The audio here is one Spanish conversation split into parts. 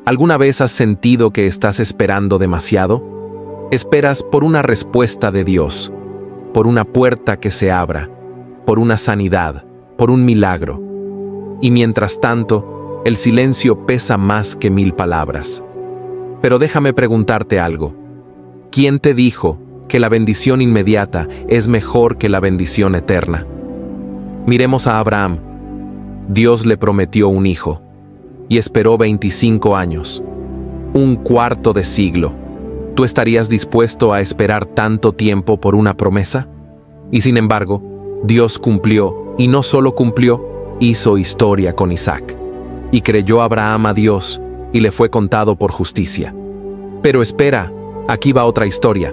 ¿Alguna vez has sentido que estás esperando demasiado? Esperas por una respuesta de Dios, por una puerta que se abra, por una sanidad, por un milagro. Y mientras tanto, el silencio pesa más que 1000 palabras. Pero déjame preguntarte algo. ¿Quién te dijo que la bendición inmediata es mejor que la bendición eterna? Miremos a Abraham. Dios le prometió un hijo y esperó 25 años, un cuarto de siglo. ¿Tú estarías dispuesto a esperar tanto tiempo por una promesa? Y sin embargo, Dios cumplió, y no solo cumplió, hizo historia con Isaac. Y creyó Abraham a Dios, y le fue contado por justicia. Pero espera, aquí va otra historia.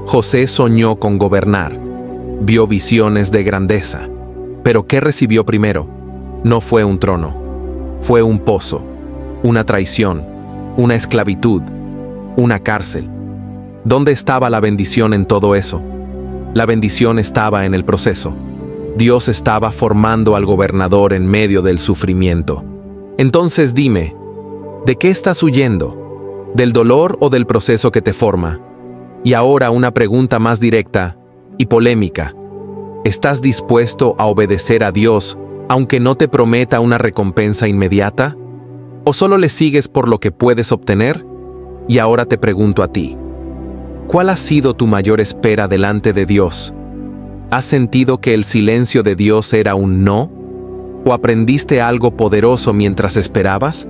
José soñó con gobernar, vio visiones de grandeza. Pero ¿qué recibió primero? No fue un trono, fue un pozo, una traición, una esclavitud, una cárcel. ¿Dónde estaba la bendición en todo eso? La bendición estaba en el proceso. Dios estaba formando al gobernador en medio del sufrimiento. Entonces dime, ¿de qué estás huyendo? ¿Del dolor o del proceso que te forma? Y ahora una pregunta más directa y polémica. ¿Estás dispuesto a obedecer a Dios aunque no te prometa una recompensa inmediata? ¿O solo le sigues por lo que puedes obtener? Y ahora te pregunto a ti, ¿cuál ha sido tu mayor espera delante de Dios? ¿Has sentido que el silencio de Dios era un no? ¿O aprendiste algo poderoso mientras esperabas?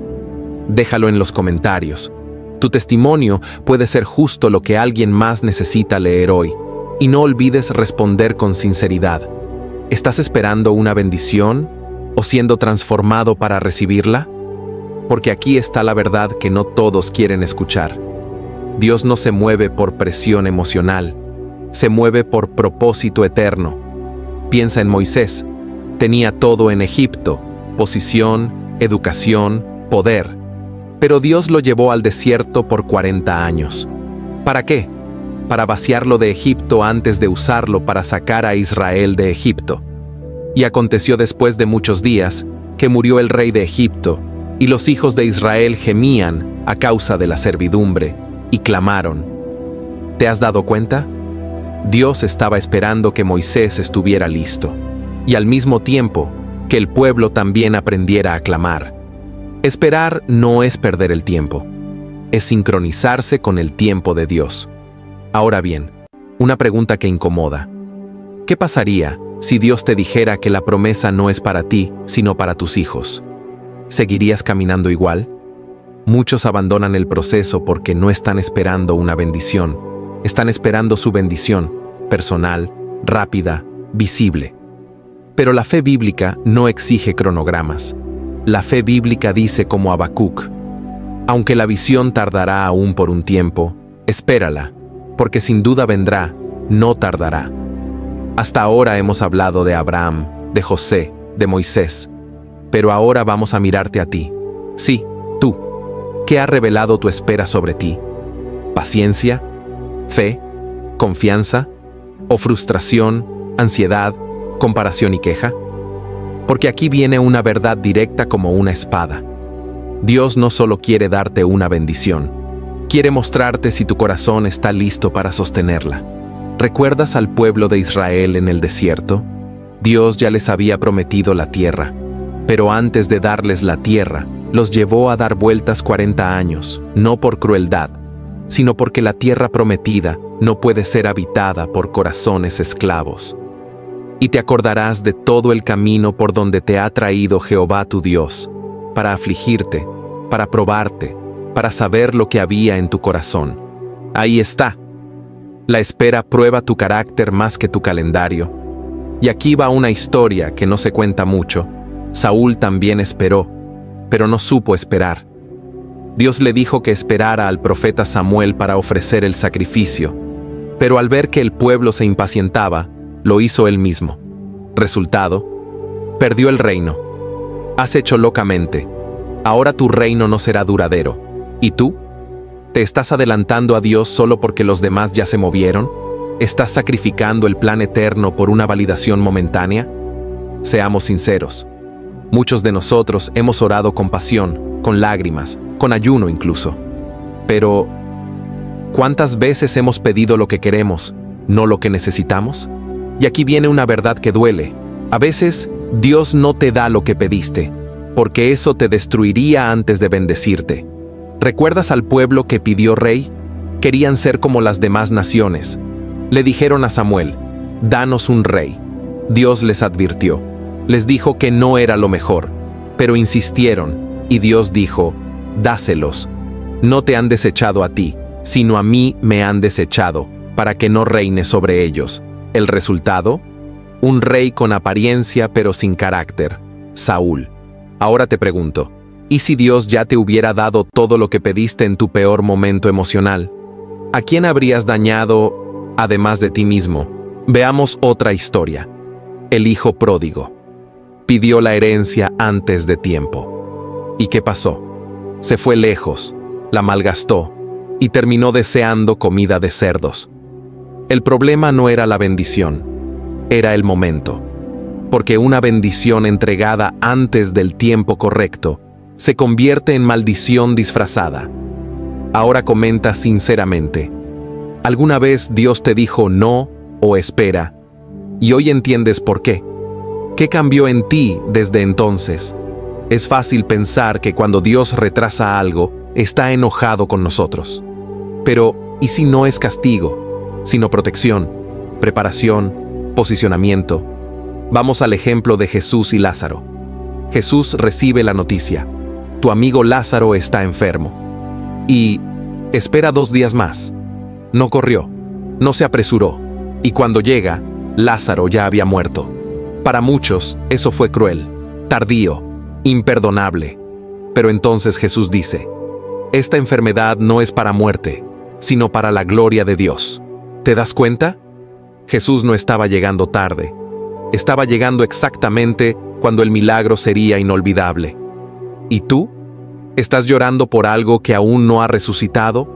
Déjalo en los comentarios. Tu testimonio puede ser justo lo que alguien más necesita leer hoy. Y no olvides responder con sinceridad. ¿Estás esperando una bendición o siendo transformado para recibirla? Porque aquí está la verdad que no todos quieren escuchar. Dios no se mueve por presión emocional, se mueve por propósito eterno. Piensa en Moisés. Tenía todo en Egipto: posición, educación, poder. Pero Dios lo llevó al desierto por 40 años. ¿Para qué? Para vaciarlo de Egipto antes de usarlo para sacar a Israel de Egipto. Y aconteció después de muchos días que murió el rey de Egipto, y los hijos de Israel gemían a causa de la servidumbre, y clamaron. ¿Te has dado cuenta? Dios estaba esperando que Moisés estuviera listo, y al mismo tiempo que el pueblo también aprendiera a clamar. Esperar no es perder el tiempo, es sincronizarse con el tiempo de Dios. Ahora bien, una pregunta que incomoda. ¿Qué pasaría si Dios te dijera que la promesa no es para ti, sino para tus hijos? ¿Seguirías caminando igual? Muchos abandonan el proceso porque no están esperando una bendición. Están esperando su bendición, personal, rápida, visible. Pero la fe bíblica no exige cronogramas. La fe bíblica dice como Habacuc: aunque la visión tardará aún por un tiempo, espérala, porque sin duda vendrá, no tardará. Hasta ahora hemos hablado de Abraham, de José, de Moisés, pero ahora vamos a mirarte a ti. Sí, tú. ¿Qué ha revelado tu espera sobre ti? ¿Paciencia? ¿Fe? ¿Confianza? ¿O frustración, ansiedad, comparación y queja? Porque aquí viene una verdad directa como una espada. Dios no solo quiere darte una bendición, quiere mostrarte si tu corazón está listo para sostenerla. ¿Recuerdas al pueblo de Israel en el desierto? Dios ya les había prometido la tierra, pero antes de darles la tierra, los llevó a dar vueltas 40 años, no por crueldad, sino porque la tierra prometida no puede ser habitada por corazones esclavos. Y te acordarás de todo el camino por donde te ha traído Jehová tu Dios, para afligirte, para probarte, para saber lo que había en tu corazón. Ahí está. La espera prueba tu carácter más que tu calendario. Y aquí va una historia que no se cuenta mucho. Saúl también esperó, pero no supo esperar. Dios le dijo que esperara al profeta Samuel para ofrecer el sacrificio, pero al ver que el pueblo se impacientaba, lo hizo él mismo. Resultado: perdió el reino. Has hecho locamente. Ahora tu reino no será duradero. ¿Y tú? ¿Te estás adelantando a Dios solo porque los demás ya se movieron? ¿Estás sacrificando el plan eterno por una validación momentánea? Seamos sinceros. Muchos de nosotros hemos orado con pasión, con lágrimas, con ayuno incluso. Pero, ¿cuántas veces hemos pedido lo que queremos, no lo que necesitamos? Y aquí viene una verdad que duele. A veces, Dios no te da lo que pediste, porque eso te destruiría antes de bendecirte. ¿Recuerdas al pueblo que pidió rey? Querían ser como las demás naciones. Le dijeron a Samuel, «Danos un rey». Dios les advirtió. Les dijo que no era lo mejor, pero insistieron, y Dios dijo, «Dáselos. No te han desechado a ti, sino a mí me han desechado, para que no reine sobre ellos». ¿El resultado? Un rey con apariencia pero sin carácter, Saúl. Ahora te pregunto, ¿y si Dios ya te hubiera dado todo lo que pediste en tu peor momento emocional? ¿A quién habrías dañado, además de ti mismo? Veamos otra historia. El hijo pródigo. Pidió la herencia antes de tiempo. ¿Y qué pasó? Se fue lejos, la malgastó y terminó deseando comida de cerdos. El problema no era la bendición, era el momento. Porque una bendición entregada antes del tiempo correcto se convierte en maldición disfrazada. Ahora comenta sinceramente, ¿alguna vez Dios te dijo no o espera? Y hoy entiendes por qué. ¿Qué cambió en ti desde entonces? Es fácil pensar que cuando Dios retrasa algo, está enojado con nosotros. Pero, ¿y si no es castigo, sino protección, preparación, posicionamiento? Vamos al ejemplo de Jesús y Lázaro. Jesús recibe la noticia: tu amigo Lázaro está enfermo. Y espera 2 días más. No corrió, no se apresuró, y cuando llega, Lázaro ya había muerto. Para muchos, eso fue cruel, tardío, imperdonable. Pero entonces Jesús dice: esta enfermedad no es para muerte, sino para la gloria de Dios. ¿Te das cuenta? Jesús no estaba llegando tarde. Estaba llegando exactamente cuando el milagro sería inolvidable. ¿Y tú? ¿Estás llorando por algo que aún no ha resucitado?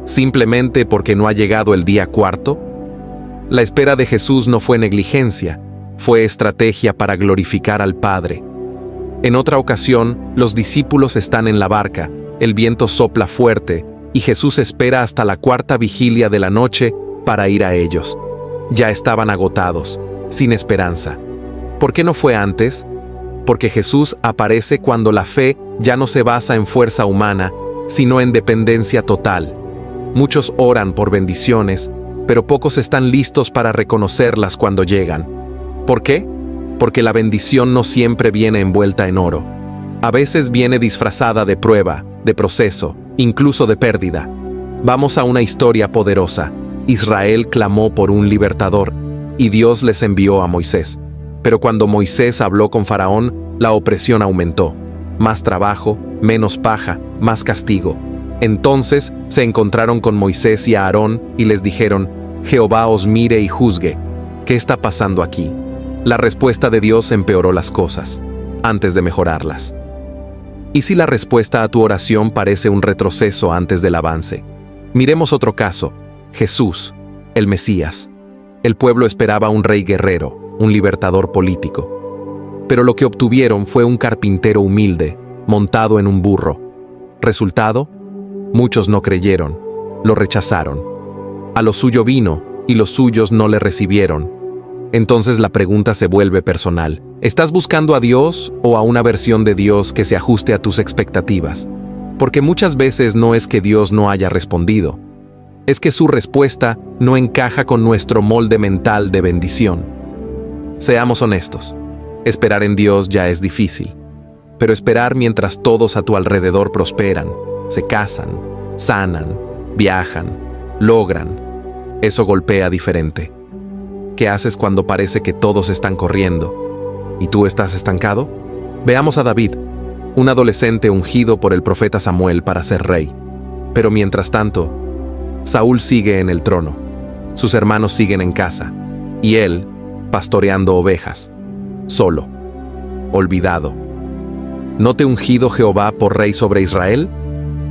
¿Simplemente porque no ha llegado el día cuarto? La espera de Jesús no fue negligencia, fue estrategia para glorificar al Padre. En otra ocasión, los discípulos están en la barca, el viento sopla fuerte, y Jesús espera hasta la 4ª vigilia de la noche para ir a ellos. Ya estaban agotados, sin esperanza. ¿Por qué no fue antes? Porque Jesús aparece cuando la fe ya no se basa en fuerza humana, sino en dependencia total. Muchos oran por bendiciones, pero pocos están listos para reconocerlas cuando llegan. ¿Por qué? Porque la bendición no siempre viene envuelta en oro. A veces viene disfrazada de prueba, de proceso, incluso de pérdida. Vamos a una historia poderosa. Israel clamó por un libertador, y Dios les envió a Moisés. Pero cuando Moisés habló con Faraón, la opresión aumentó. Más trabajo, menos paja, más castigo. Entonces se encontraron con Moisés y Aarón y les dijeron: Jehová os mire y juzgue. ¿Qué está pasando aquí? La respuesta de Dios empeoró las cosas, antes de mejorarlas. ¿Y si la respuesta a tu oración parece un retroceso antes del avance? Miremos otro caso: Jesús, el Mesías. El pueblo esperaba un rey guerrero, un libertador político. Pero lo que obtuvieron fue un carpintero humilde, montado en un burro. ¿Resultado? Muchos no creyeron, lo rechazaron. A lo suyo vino, y los suyos no le recibieron. Entonces la pregunta se vuelve personal. ¿Estás buscando a Dios o a una versión de Dios que se ajuste a tus expectativas? Porque muchas veces no es que Dios no haya respondido. Es que su respuesta no encaja con nuestro molde mental de bendición. Seamos honestos. Esperar en Dios ya es difícil. Pero esperar mientras todos a tu alrededor prosperan, se casan, sanan, viajan, logran, eso golpea diferente. ¿Qué haces cuando parece que todos están corriendo y tú estás estancado? Veamos a David, un adolescente ungido por el profeta Samuel para ser rey. Pero mientras tanto, Saúl sigue en el trono, sus hermanos siguen en casa, y él, pastoreando ovejas, solo, olvidado. ¿No te ha ungido Jehová por rey sobre Israel?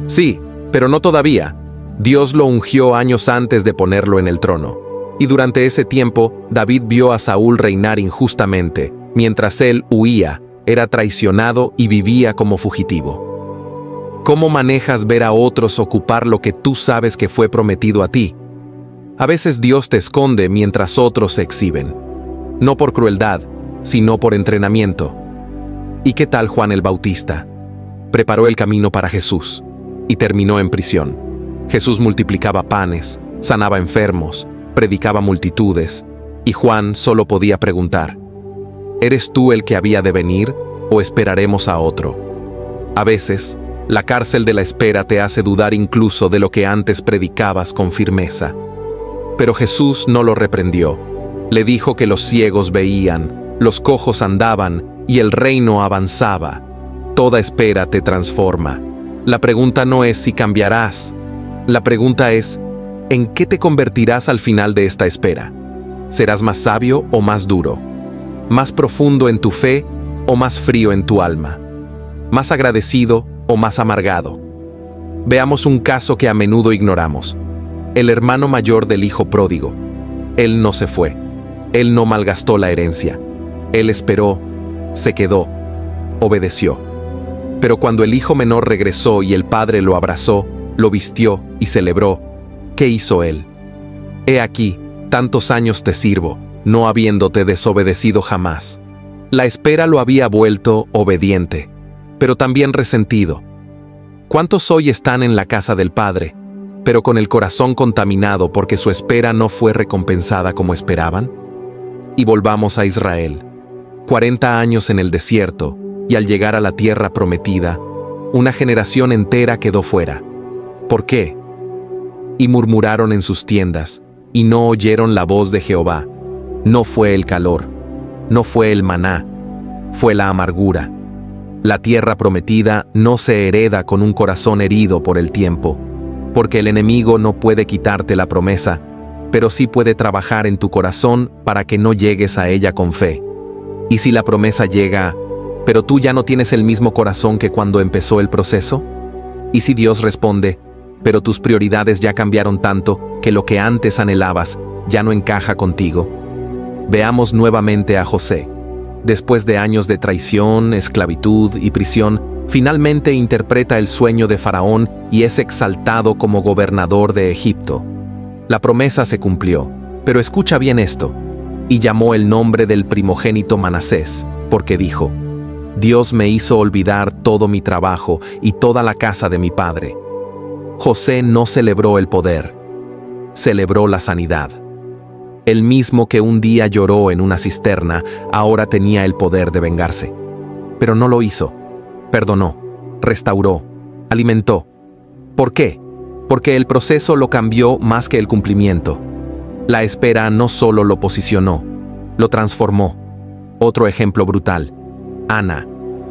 Sí, pero no todavía. Dios lo ungió años antes de ponerlo en el trono. Y durante ese tiempo, David vio a Saúl reinar injustamente, mientras él huía, era traicionado y vivía como fugitivo. ¿Cómo manejas ver a otros ocupar lo que tú sabes que fue prometido a ti? A veces Dios te esconde mientras otros se exhiben. No por crueldad, sino por entrenamiento. ¿Y qué tal Juan el Bautista? Preparó el camino para Jesús y terminó en prisión. Jesús multiplicaba panes, sanaba enfermos, predicaba multitudes, y Juan solo podía preguntar: ¿eres tú el que había de venir o esperaremos a otro? A veces, la cárcel de la espera te hace dudar incluso de lo que antes predicabas con firmeza. Pero Jesús no lo reprendió. Le dijo que los ciegos veían, los cojos andaban y el reino avanzaba. Toda espera te transforma. La pregunta no es si cambiarás. La pregunta es, ¿en qué te convertirás al final de esta espera? ¿Serás más sabio o más duro? ¿Más profundo en tu fe o más frío en tu alma? ¿Más agradecido o más amargado? Veamos un caso que a menudo ignoramos. El hermano mayor del hijo pródigo. Él no se fue. Él no malgastó la herencia. Él esperó, se quedó, obedeció. Pero cuando el hijo menor regresó y el padre lo abrazó, lo vistió y celebró, ¿qué hizo él? He aquí, tantos años te sirvo, no habiéndote desobedecido jamás. La espera lo había vuelto obediente, pero también resentido. ¿Cuántos hoy están en la casa del Padre, pero con el corazón contaminado porque su espera no fue recompensada como esperaban? Y volvamos a Israel. 40 años en el desierto, y al llegar a la tierra prometida, una generación entera quedó fuera. ¿Por qué? Y murmuraron en sus tiendas, y no oyeron la voz de Jehová. No fue el calor, no fue el maná, fue la amargura. La tierra prometida no se hereda con un corazón herido por el tiempo, porque el enemigo no puede quitarte la promesa, pero sí puede trabajar en tu corazón para que no llegues a ella con fe. Y si la promesa llega, pero tú ya no tienes el mismo corazón que cuando empezó el proceso, y si Dios responde, pero tus prioridades ya cambiaron tanto que lo que antes anhelabas ya no encaja contigo. Veamos nuevamente a José. Después de años de traición, esclavitud y prisión, finalmente interpreta el sueño de Faraón y es exaltado como gobernador de Egipto. La promesa se cumplió, pero escucha bien esto. Y llamó el nombre del primogénito Manasés, porque dijo: Dios me hizo olvidar todo mi trabajo y toda la casa de mi padre. José no celebró el poder, celebró la sanidad. El mismo que un día lloró en una cisterna, ahora tenía el poder de vengarse. Pero no lo hizo. Perdonó, restauró, alimentó. ¿Por qué? Porque el proceso lo cambió más que el cumplimiento. La espera no solo lo posicionó, lo transformó. Otro ejemplo brutal. Ana,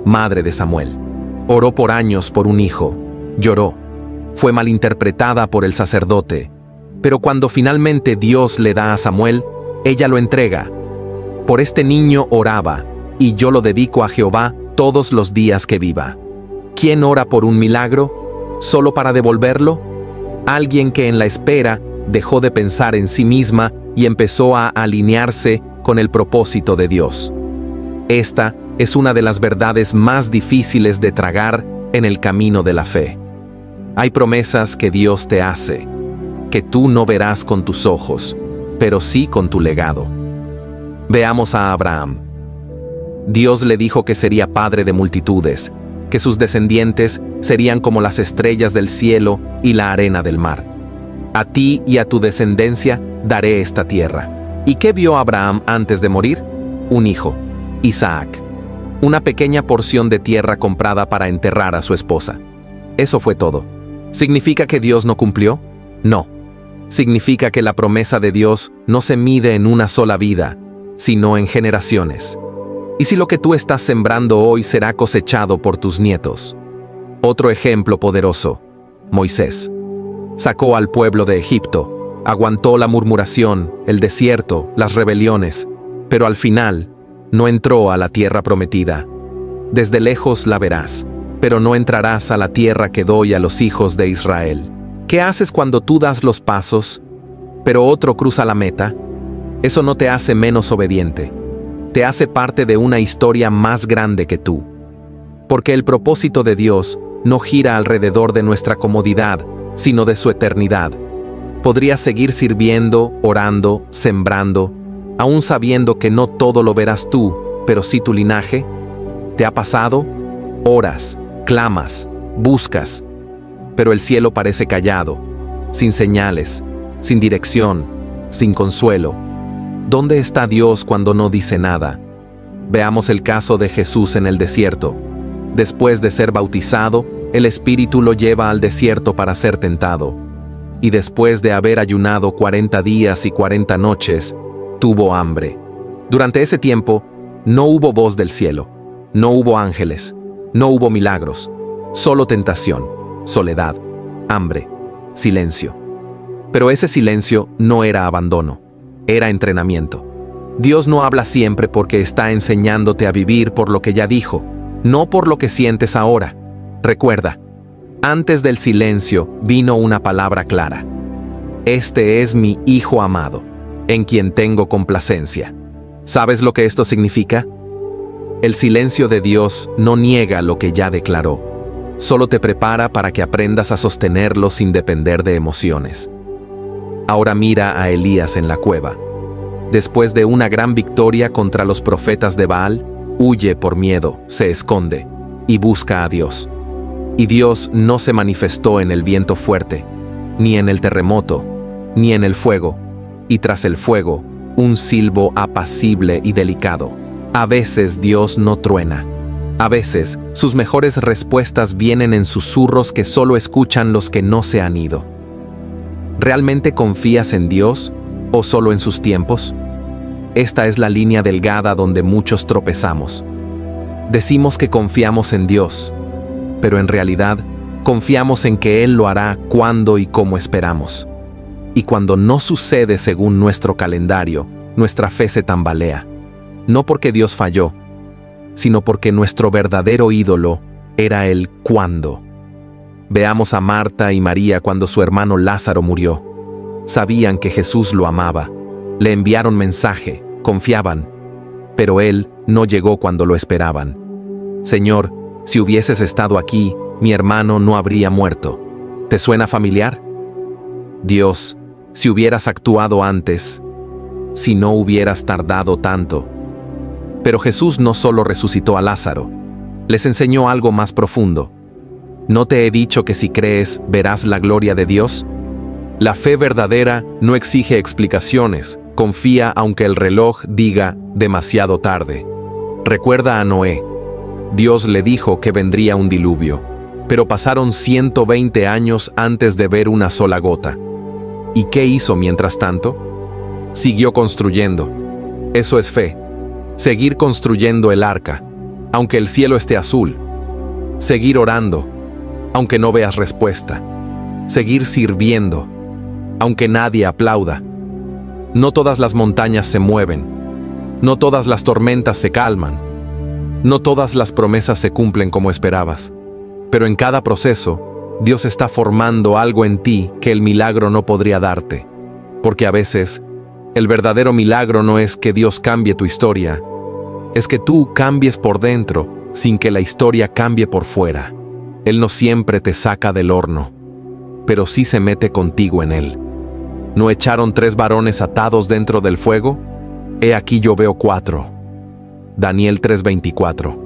madre de Samuel. Oró por años por un hijo. Lloró. Fue malinterpretada por el sacerdote. Pero cuando finalmente Dios le da a Samuel, ella lo entrega. Por este niño oraba, y yo lo dedico a Jehová todos los días que viva. ¿Quién ora por un milagro? ¿Solo para devolverlo? Alguien que en la espera dejó de pensar en sí misma y empezó a alinearse con el propósito de Dios. Esta es una de las verdades más difíciles de tragar en el camino de la fe. Hay promesas que Dios te hace, que tú no verás con tus ojos, pero sí con tu legado. Veamos a Abraham. Dios le dijo que sería padre de multitudes, que sus descendientes serían como las estrellas del cielo y la arena del mar. A ti y a tu descendencia daré esta tierra. ¿Y qué vio Abraham antes de morir? Un hijo, Isaac. Una pequeña porción de tierra comprada para enterrar a su esposa. Eso fue todo. ¿Significa que Dios no cumplió? No. Significa que la promesa de Dios no se mide en una sola vida, sino en generaciones. ¿Y si lo que tú estás sembrando hoy será cosechado por tus nietos? Otro ejemplo poderoso. Moisés. Sacó al pueblo de Egipto, aguantó la murmuración, el desierto, las rebeliones, pero al final no entró a la tierra prometida. Desde lejos la verás, pero no entrarás a la tierra que doy a los hijos de Israel. ¿Qué haces cuando tú das los pasos, pero otro cruza la meta? Eso no te hace menos obediente. Te hace parte de una historia más grande que tú. Porque el propósito de Dios no gira alrededor de nuestra comodidad, sino de su eternidad. Podrías seguir sirviendo, orando, sembrando, aún sabiendo que no todo lo verás tú, pero sí tu linaje. ¿Te ha pasado? Oras, clamas, buscas, pero el cielo parece callado, sin señales, sin dirección, sin consuelo. ¿Dónde está Dios cuando no dice nada? Veamos el caso de Jesús en el desierto. Después de ser bautizado, el Espíritu lo lleva al desierto para ser tentado. Y después de haber ayunado 40 días y 40 noches, tuvo hambre. Durante ese tiempo, no hubo voz del cielo, no hubo ángeles, no hubo milagros, solo tentación, soledad, hambre, silencio. Pero ese silencio no era abandono, era entrenamiento. Dios no habla siempre porque está enseñándote a vivir por lo que ya dijo, no por lo que sientes ahora. Recuerda, antes del silencio vino una palabra clara. Este es mi Hijo amado, en quien tengo complacencia. ¿Sabes lo que esto significa? El silencio de Dios no niega lo que ya declaró, solo te prepara para que aprendas a sostenerlo sin depender de emociones. Ahora mira a Elías en la cueva. Después de una gran victoria contra los profetas de Baal, huye por miedo, se esconde y busca a Dios. Y Dios no se manifestó en el viento fuerte, ni en el terremoto, ni en el fuego, y tras el fuego, un silbo apacible y delicado. A veces Dios no truena. A veces, sus mejores respuestas vienen en susurros que solo escuchan los que no se han ido. ¿Realmente confías en Dios o solo en sus tiempos? Esta es la línea delgada donde muchos tropezamos. Decimos que confiamos en Dios, pero en realidad confiamos en que Él lo hará cuando y como esperamos. Y cuando no sucede según nuestro calendario, nuestra fe se tambalea. No porque Dios falló, sino porque nuestro verdadero ídolo era el cuándo. Veamos a Marta y María cuando su hermano Lázaro murió. Sabían que Jesús lo amaba, le enviaron mensaje, confiaban, pero Él no llegó cuando lo esperaban. Señor, si hubieses estado aquí, mi hermano no habría muerto. ¿Te suena familiar? Dios, si hubieras actuado antes, si no hubieras tardado tanto. Pero Jesús no solo resucitó a Lázaro, les enseñó algo más profundo. ¿No te he dicho que si crees, verás la gloria de Dios? La fe verdadera no exige explicaciones, confía aunque el reloj diga demasiado tarde. Recuerda a Noé. Dios le dijo que vendría un diluvio, pero pasaron 120 años antes de ver una sola gota. ¿Y qué hizo mientras tanto? Siguió construyendo. Eso es fe. Seguir construyendo el arca, aunque el cielo esté azul. Seguir orando, aunque no veas respuesta. Seguir sirviendo, aunque nadie aplauda. No todas las montañas se mueven. No todas las tormentas se calman. No todas las promesas se cumplen como esperabas. Pero en cada proceso, Dios está formando algo en ti que el milagro no podría darte. Porque a veces, el verdadero milagro no es que Dios cambie tu historia, es que tú cambies por dentro sin que la historia cambie por fuera. Él no siempre te saca del horno, pero sí se mete contigo en él. ¿No echaron 3 varones atados dentro del fuego? He aquí yo veo 4. Daniel 3:24.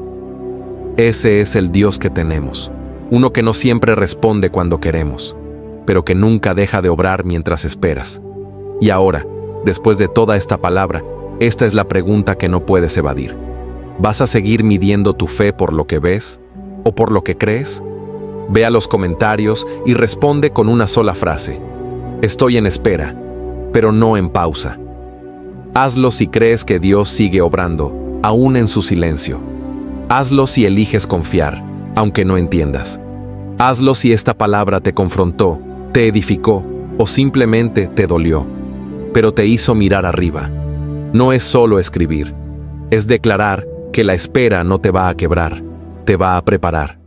Ese es el Dios que tenemos, uno que no siempre responde cuando queremos, pero que nunca deja de obrar mientras esperas. Y ahora, después de toda esta palabra, esta es la pregunta que no puedes evadir. ¿Vas a seguir midiendo tu fe por lo que ves o por lo que crees? Ve a los comentarios y responde con una sola frase. Estoy en espera, pero no en pausa. Hazlo si crees que Dios sigue obrando, aún en su silencio. Hazlo si eliges confiar, aunque no entiendas. Hazlo si esta palabra te confrontó, te edificó o simplemente te dolió, pero te hizo mirar arriba. No es solo escribir, es declarar que la espera no te va a quebrar, te va a preparar.